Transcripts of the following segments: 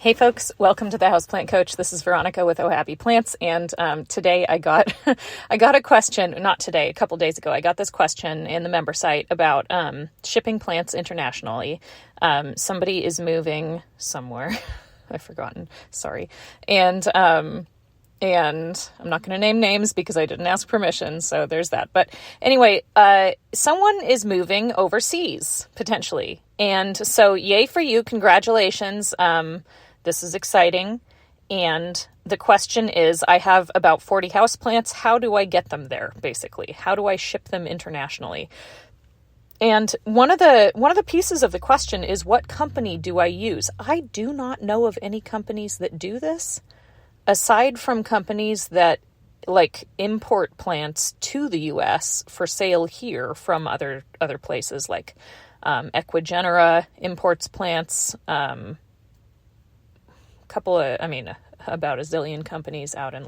Hey folks, welcome to the Houseplant Coach. This is Veronica with Oh Happy Plants, and today I got a question. Not today, a couple days ago. I got this question in the member site about shipping plants internationally. Somebody is moving somewhere. I've forgotten. Sorry, and I'm not going to name names because I didn't ask permission, so there's that. But anyway, someone is moving overseas potentially, and so yay for you! Congratulations. This is exciting. And the question is, I have about 40 houseplants. How do I get them there, basically? How do I ship them internationally? And one of the pieces of the question is, what company do I use? I do not know of any companies that do this, aside from companies that import plants to the U.S. for sale here from other places, like Equigenera imports plants, about a zillion companies out in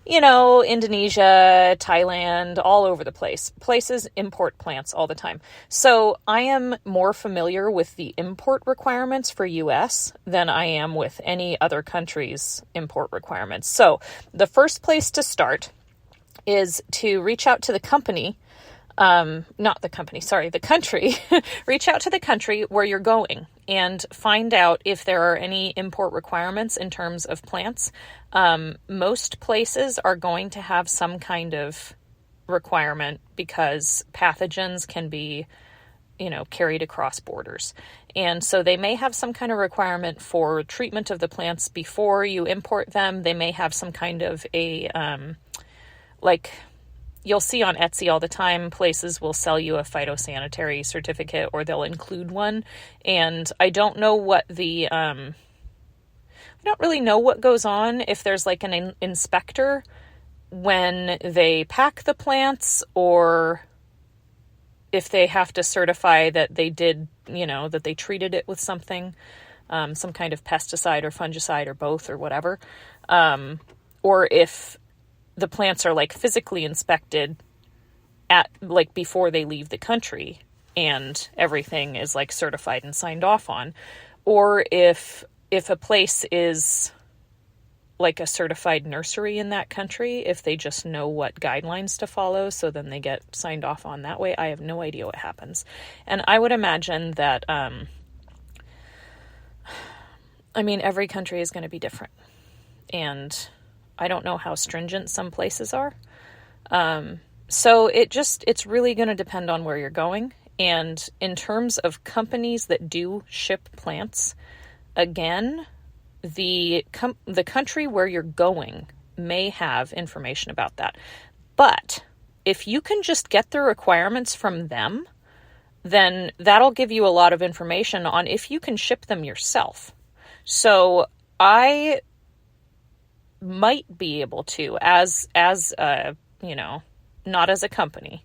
Indonesia, Thailand, all over the place. Places import plants all the time. So I am more familiar with the import requirements for US than I am with any other country's import requirements. So the first place to start is to reach out to the company. The country. Reach out to the country where you're going and find out if there are any import requirements in terms of plants. Most places are going to have some kind of requirement because pathogens can be, carried across borders. And so they may have some kind of requirement for treatment of the plants before you import them. They may have some kind of you'll see on Etsy all the time, places will sell you a phytosanitary certificate or they'll include one. And I don't know what I don't really know what goes on if there's an inspector when they pack the plants, or if they have to certify that they did, that they treated it with something, some kind of pesticide or fungicide or both or whatever. Or if the plants are physically inspected at before they leave the country and everything is certified and signed off on, or if a place is a certified nursery in that country, if they just know what guidelines to follow, so then they get signed off on that way. I have no idea what happens. And I would imagine that, every country is going to be different. And I don't know how stringent some places are. So it's really going to depend on where you're going. And in terms of companies that do ship plants, again, the country where you're going may have information about that. But if you can just get the requirements from them, then that'll give you a lot of information on if you can ship them yourself. So I might be able to, as not as a company,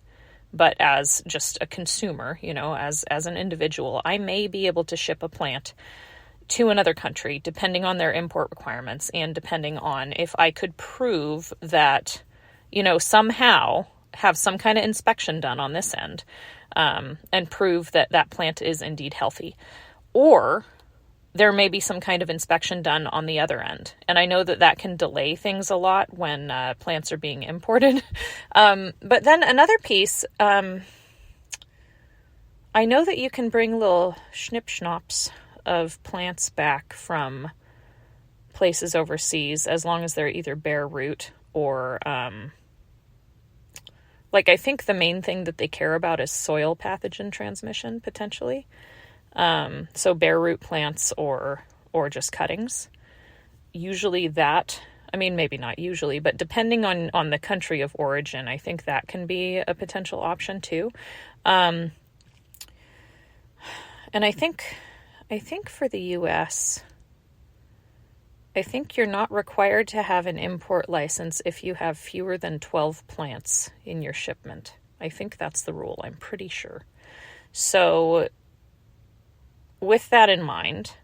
but as just a consumer, as an individual, I may be able to ship a plant to another country, depending on their import requirements and depending on if I could prove that, somehow have some kind of inspection done on this end, and prove that that plant is indeed healthy. Or there may be some kind of inspection done on the other end. And I know that can delay things a lot when plants are being imported. But then another piece, I know that you can bring little schnapps of plants back from places overseas, as long as they're either bare root or, I think the main thing that they care about is soil pathogen transmission, potentially. So bare root plants or just cuttings. Usually that, maybe not usually, but depending on the country of origin, I think that can be a potential option too. And I think for the US, I think you're not required to have an import license if you have fewer than 12 plants in your shipment. I think that's the rule. I'm pretty sure. So with that in mind,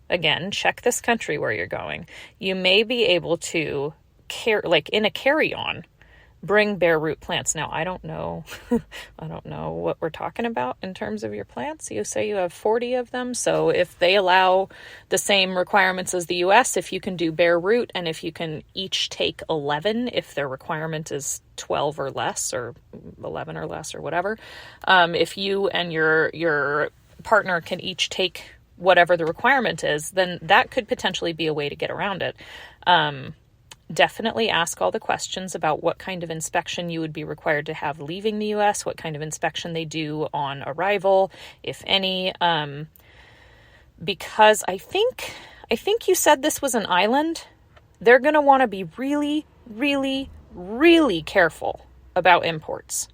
again, check this country where you're going. You may be able to in a carry-on, bring bare root plants. Now, I don't know, I don't know what we're talking about in terms of your plants. You say you have 40 of them. So if they allow the same requirements as the US, if you can do bare root, and if you can each take 11, if their requirement is 12 or less, or 11 or less, or whatever, if you and your partner can each take whatever the requirement is, then that could potentially be a way to get around it. Definitely ask all the questions about what kind of inspection you would be required to have leaving the US, what kind of inspection they do on arrival, if any, because I think you said this was an island. They're going to want to be really, really, really careful about imports.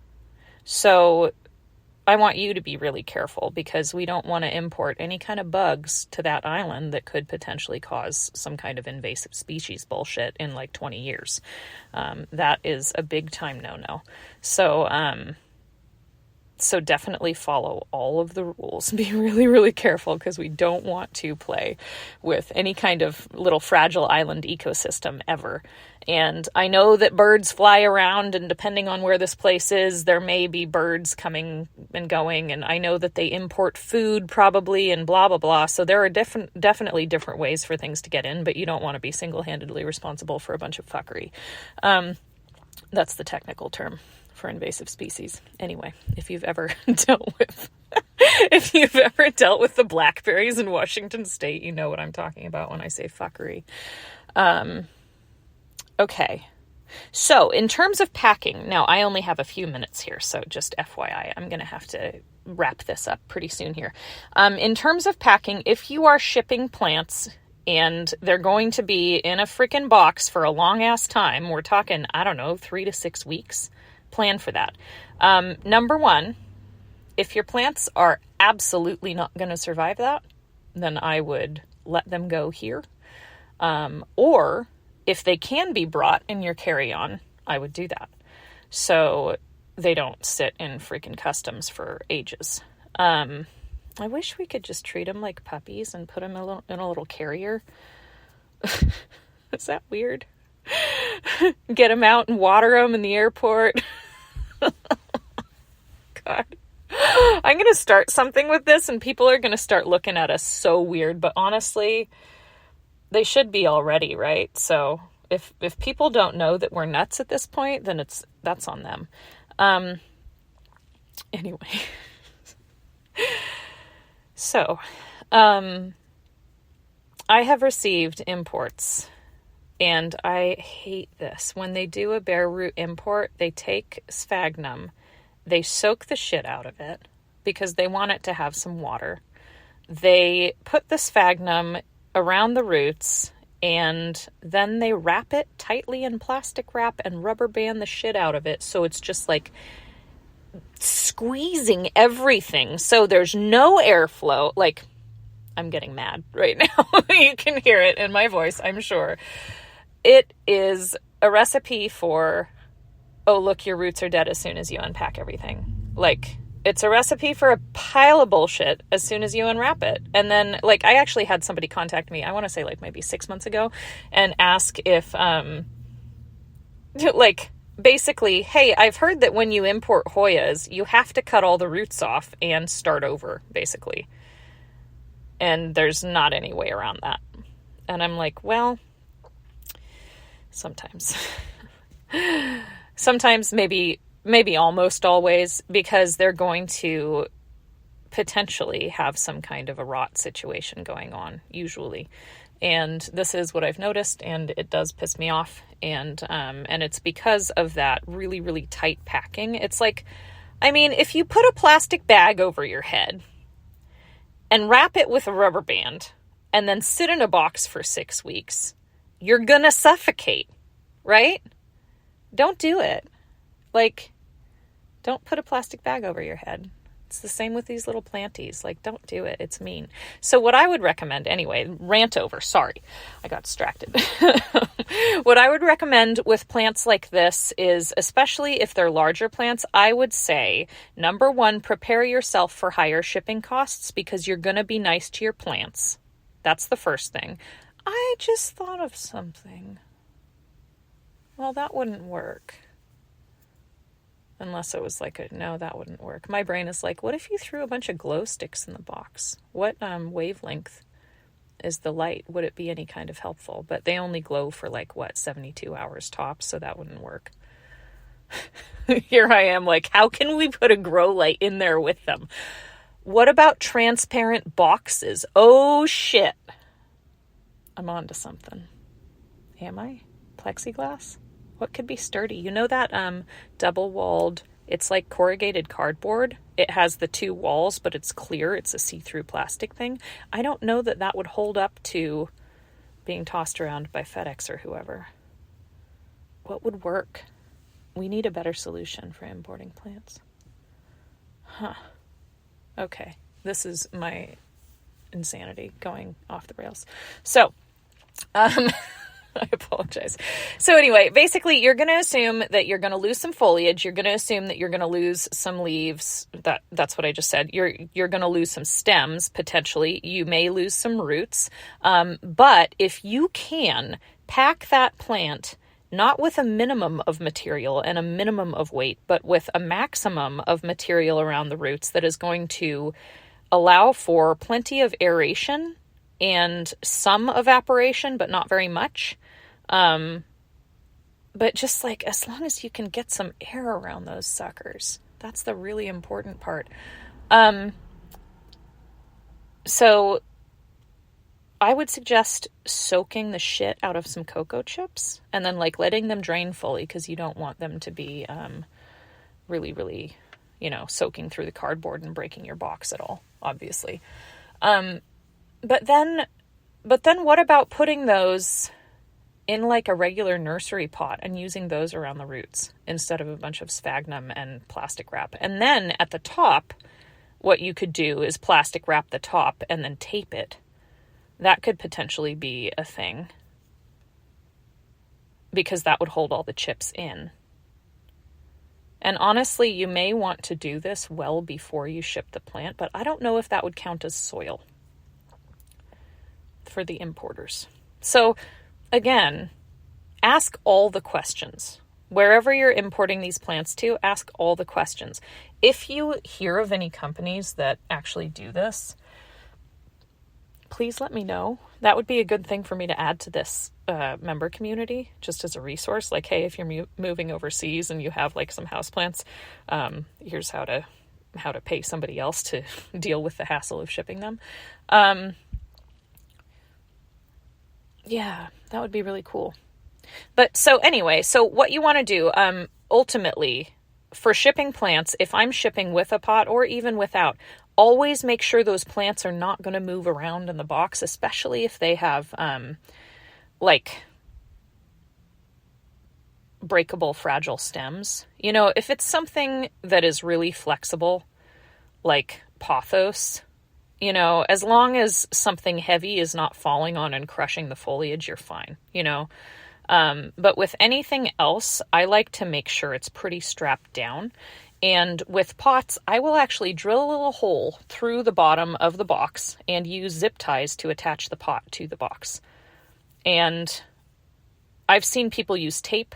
So I want you to be really careful, because we don't want to import any kind of bugs to that island that could potentially cause some kind of invasive species bullshit in like 20 years. That is a big time no-no. So definitely follow all of the rules. Be really, really careful, because we don't want to play with any kind of little fragile island ecosystem ever. And I know that birds fly around, and depending on where this place is, there may be birds coming and going. And I know that they import food probably, and blah, blah, blah. So there are definitely different ways for things to get in, but you don't want to be single-handedly responsible for a bunch of fuckery. That's the technical term for invasive species. Anyway, if you've ever dealt with the blackberries in Washington State, you know what I'm talking about when I say fuckery. Okay. So in terms of packing, now I only have a few minutes here, so just FYI, I'm going to have to wrap this up pretty soon here. In terms of packing, if you are shipping plants and they're going to be in a freaking box for a long ass time, we're talking, 3 to 6 weeks, plan for that. Number one, if your plants are absolutely not going to survive that, then I would let them go here. Or if they can be brought in your carry-on, I would do that, so they don't sit in freaking customs for ages. I wish we could just treat them like puppies and put them in a little carrier. Is that weird? Get them out and water them in the airport. God. I'm going to start something with this, and people are going to start looking at us so weird, but honestly, they should be already, right? So if people don't know that we're nuts at this point, then that's on them. Anyway. So, I have received imports, and I hate this. When they do a bare root import, they take sphagnum, they soak the shit out of it because they want it to have some water. They put the sphagnum around the roots, and then they wrap it tightly in plastic wrap and rubber band the shit out of it, so it's just like squeezing everything, so there's no airflow. Like, I'm getting mad right now. You can hear it in my voice, I'm sure. It is a recipe for, oh, look, your roots are dead as soon as you unpack everything. Like, it's a recipe for a pile of bullshit as soon as you unwrap it. And then, like, I actually had somebody contact me, I want to say like maybe 6 months ago, and ask if, like, basically, hey, I've heard that when you import Hoyas, you have to cut all the roots off and start over, basically. And there's not any way around that. And I'm like, well, sometimes. Sometimes, maybe almost always, because they're going to potentially have some kind of a rot situation going on, usually. And this is what I've noticed, and it does piss me off. And it's because of that really, really tight packing. It's like, I mean, if you put a plastic bag over your head and wrap it with a rubber band and then sit in a box for 6 weeks, you're gonna suffocate, right? Don't do it. Like, don't put a plastic bag over your head. It's the same with these little planties. Like, don't do it. It's mean. So what I would recommend, anyway, rant over. Sorry, I got distracted. What I would recommend with plants like this is, especially if they're larger plants, I would say, number one, prepare yourself for higher shipping costs because you're going to be nice to your plants. That's the first thing. I just thought of something. Well, that wouldn't work. Unless it was like no, that wouldn't work. My brain is like, what if you threw a bunch of glow sticks in the box? What wavelength is the light? Would it be any kind of helpful? But they only glow for 72 hours tops, so that wouldn't work. Here I am like, how can we put a grow light in there with them? What about transparent boxes? Oh shit. I'm on to something. Am I? Plexiglass? What could be sturdy? You know that double-walled, it's like corrugated cardboard. It has the two walls, but it's clear. It's a see-through plastic thing. I don't know that would hold up to being tossed around by FedEx or whoever. What would work? We need a better solution for importing plants. Huh. Okay. This is my insanity going off the rails. So, I apologize. So anyway, basically you're going to assume that you're going to lose some foliage. You're going to assume that you're going to lose some leaves. That's what I just said. You're going to lose some stems, potentially. You may lose some roots. But if you can pack that plant, not with a minimum of material and a minimum of weight, but with a maximum of material around the roots that is going to allow for plenty of aeration and some evaporation, but not very much. But just as long as you can get some air around those suckers, that's the really important part. So I would suggest soaking the shit out of some cocoa chips and then letting them drain fully, because you don't want them to be, really, really, soaking through the cardboard and breaking your box at all, obviously. But then what about putting those in a regular nursery pot and using those around the roots instead of a bunch of sphagnum and plastic wrap? And then at the top, what you could do is plastic wrap the top and then tape it. That could potentially be a thing, because that would hold all the chips in. And honestly, you may want to do this well before you ship the plant, but I don't know if that would count as soil for the importers. So again, ask all the questions. Wherever you're importing these plants to, ask all the questions. If you hear of any companies that actually do this, please let me know. That would be a good thing for me to add to this member community, just as a resource. Hey, if you're moving overseas and you have some houseplants, here's how to pay somebody else to deal with the hassle of shipping them. Yeah, that would be really cool. But so anyway, so what you want to do, ultimately, for shipping plants, if I'm shipping with a pot or even without, always make sure those plants are not going to move around in the box, especially if they have, breakable, fragile stems. If it's something that is really flexible, like pothos, as long as something heavy is not falling on and crushing the foliage, you're fine, But with anything else, I like to make sure it's pretty strapped down. And with pots, I will actually drill a little hole through the bottom of the box and use zip ties to attach the pot to the box. And I've seen people use tape.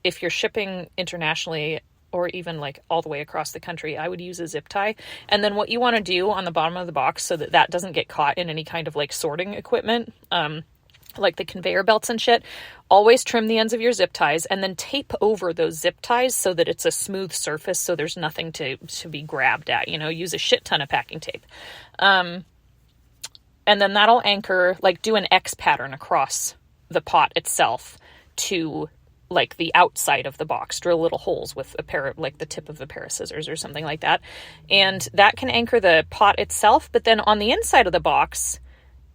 If you're shipping internationally or even all the way across the country, I would use a zip tie. And then what you want to do on the bottom of the box so that doesn't get caught in any kind of sorting equipment, like the conveyor belts and shit, always trim the ends of your zip ties and then tape over those zip ties so that it's a smooth surface, so there's nothing to be grabbed at. Use a shit ton of packing tape. And then that'll anchor, do an X pattern across the pot itself to the outside of the box. Drill little holes with a pair of, the tip of a pair of scissors or something like that. And that can anchor the pot itself. But then on the inside of the box,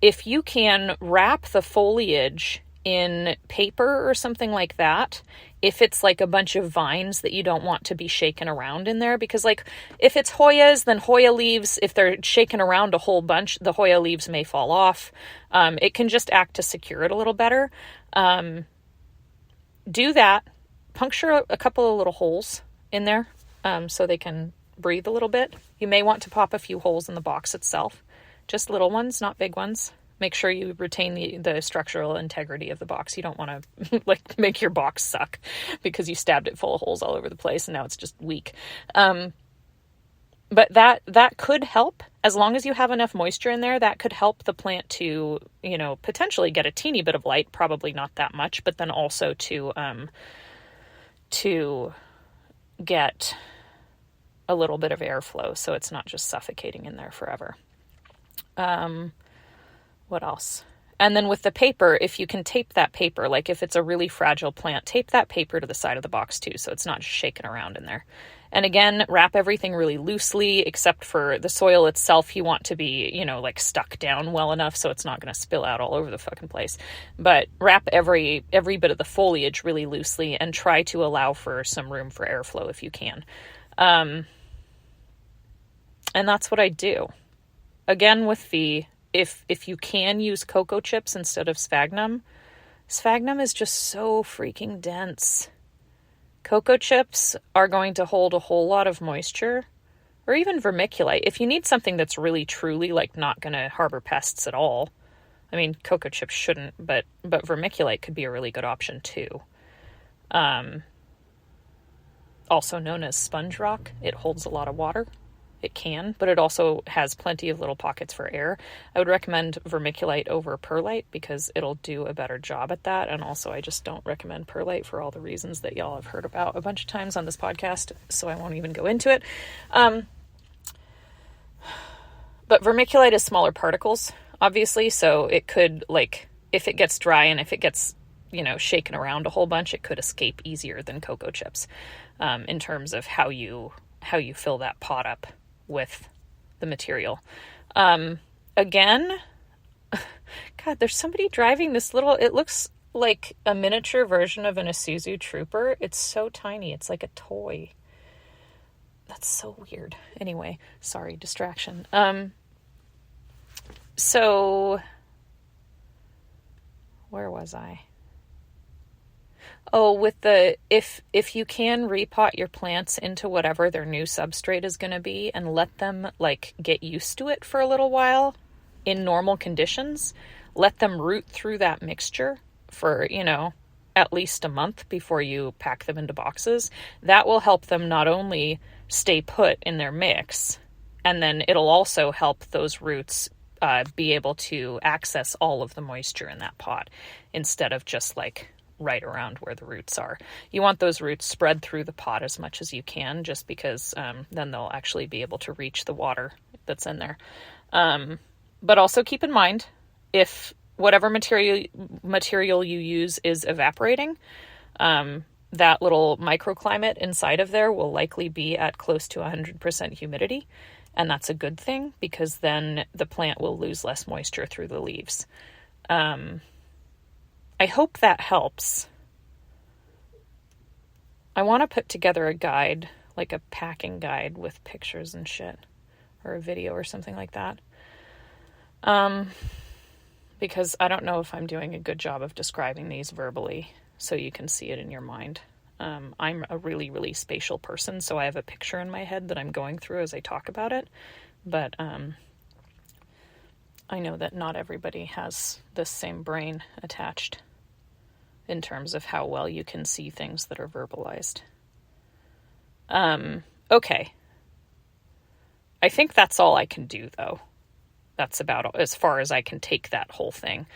if you can wrap the foliage in paper or something like that, if it's a bunch of vines that you don't want to be shaken around in there, because if it's Hoyas, then Hoya leaves, if they're shaken around a whole bunch, the Hoya leaves may fall off. It can just act to secure it a little better. Do that, puncture a couple of little holes in there so they can breathe a little bit. You may want to pop a few holes in the box itself, just little ones, not big ones. Make sure you retain the structural integrity of the box. You don't want to like make your box suck because you stabbed it full of holes all over the place and now it's just weak. But that could help as long as you have enough moisture in there. That could help the plant to, potentially get a teeny bit of light, probably not that much, but then also to get a little bit of airflow so it's not just suffocating in there forever. What else? And then with the paper, if you can tape that paper, like if it's a really fragile plant, tape that paper to the side of the box too, so it's not just shaking around in there. And again, wrap everything really loosely, except for the soil itself. You want to be, like stuck down well enough so it's not going to spill out all over the fucking place. But wrap every bit of the foliage really loosely and try to allow for some room for airflow if you can. And that's what I do. Again, with if you can use cocoa chips instead of sphagnum is just so freaking dense. Cocoa chips are going to hold a whole lot of moisture, or even vermiculite. If you need something that's really truly like not going to harbor pests at all, I mean, cocoa chips shouldn't, but vermiculite could be a really good option too. Also known as sponge rock. It holds a lot of water. It can, but it also has plenty of little pockets for air. I would recommend vermiculite over perlite because it'll do a better job at that. And also, I just don't recommend perlite for all the reasons that y'all have heard about a bunch of times on this podcast, so I won't even go into it. But vermiculite is smaller particles, obviously, so it could, like, if it gets dry and if it gets, shaken around a whole bunch, it could escape easier than cocoa chips in terms of how you fill that pot up with the material. Again, God, there's somebody driving this it looks like a miniature version of an Isuzu Trooper. It's so tiny. It's like a toy. That's so weird. Anyway, sorry, distraction. So where was I? Oh, with if you can repot your plants into whatever their new substrate is going to be and let them like get used to it for a little while in normal conditions, let them root through that mixture for, at least a month before you pack them into boxes. That will help them not only stay put in their mix, and then it'll also help those roots be able to access all of the moisture in that pot instead of just like right around where the roots are. You want those roots spread through the pot as much as you can, just because then they'll actually be able to reach the water that's in there. But also keep in mind, if whatever material you use is evaporating, that little microclimate inside of there will likely be at close to 100% humidity. And that's a good thing because then the plant will lose less moisture through the leaves. I hope that helps. I want to put together a guide, like a packing guide with pictures and shit, or a video or something like that. Because I don't know if I'm doing a good job of describing these verbally so you can see it in your mind. I'm a really, really spatial person, so I have a picture in my head that I'm going through as I talk about it. But I know that not everybody has this same brain attached in terms of how well you can see things that are verbalized. Okay. I think that's all I can do, though. That's about as far as I can take that whole thing.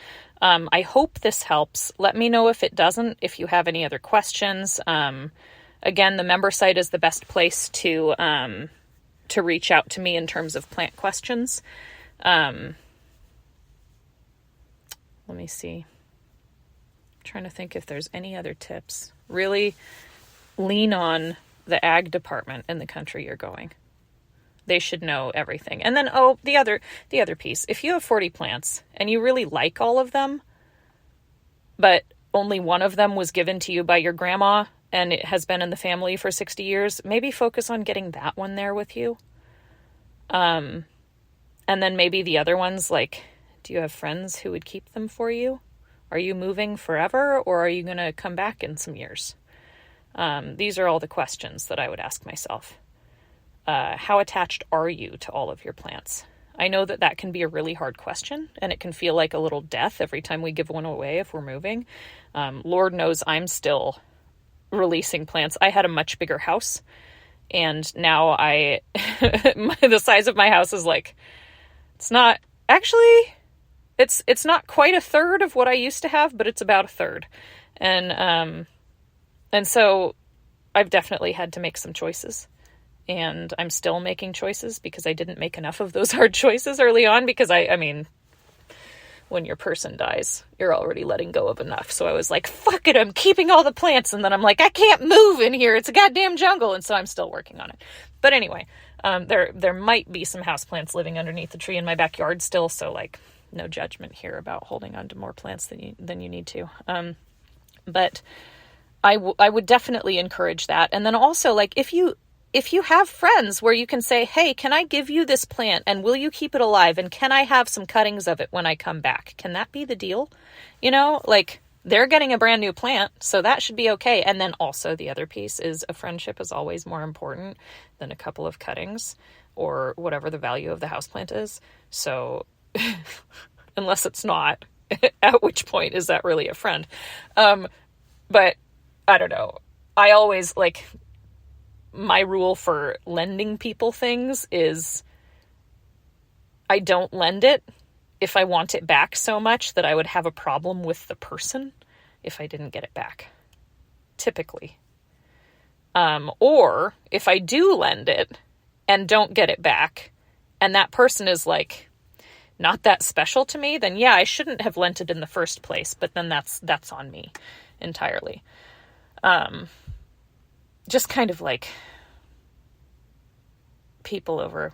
I hope this helps. Let me know if it doesn't, if you have any other questions. Again, the member site is the best place to reach out to me in terms of plant questions. Let me see. I'm trying to think if there's any other tips. Really lean on the ag department in the country you're going. They should know everything. And then, the other piece. If you have 40 plants and you really like all of them, but only one of them was given to you by your grandma and it has been in the family for 60 years, maybe focus on getting that one there with you. And then maybe the other ones, like, do you have friends who would keep them for you? Are you moving forever, or are you going to come back in some years? These are all the questions that I would ask myself. How attached are you to all of your plants? I know that that can be a really hard question, and it can feel like a little death every time we give one away if we're moving. Lord knows I'm still releasing plants. I had a much bigger house, and now the size of my house is like, it's not quite a third of what I used to have, but it's about a third. And so I've definitely had to make some choices, and I'm still making choices because I didn't make enough of those hard choices early on, because I mean, when your person dies, you're already letting go of enough. So I was like, fuck it, I'm keeping all the plants. And then I'm like, I can't move in here. It's a goddamn jungle. And so I'm still working on it. But anyway, there might be some houseplants living underneath the tree in my backyard still. So like, no judgment here about holding on to more plants than you need to. But I would definitely encourage that. And then also, like, if you have friends where you can say, hey, can I give you this plant and will you keep it alive? And can I have some cuttings of it when I come back? Can that be the deal? You know, like, they're getting a brand new plant, so that should be okay. And then also the other piece is a friendship is always more important than a couple of cuttings or whatever the value of the houseplant is. So unless it's not, at which point is that really a friend? But I don't know. I always, like, my rule for lending people things is I don't lend it if I want it back so much that I would have a problem with the person if I didn't get it back, typically. Or if I do lend it and don't get it back, and that person is like not that special to me, then yeah, I shouldn't have lent it in the first place, but then that's on me entirely. Just kind of like people over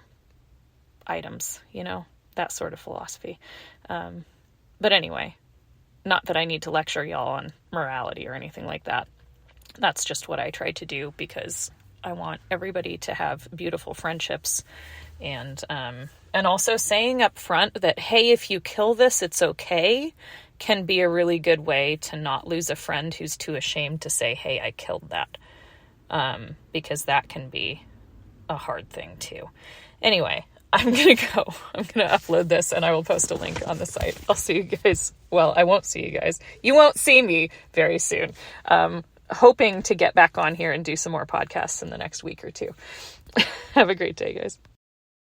items, you know, that sort of philosophy. But anyway, not that I need to lecture y'all on morality or anything like that. That's just what I try to do because I want everybody to have beautiful friendships, and also saying up front that, hey, if you kill this, it's okay, can be a really good way to not lose a friend who's too ashamed to say, hey, I killed that. Because that can be a hard thing too. Anyway, I'm going to go. I'm going to upload this and I will post a link on the site. I'll see you guys. Well, I won't see you guys. You won't see me very soon. Hoping to get back on here and do some more podcasts in the next week or two. Have a great day, guys.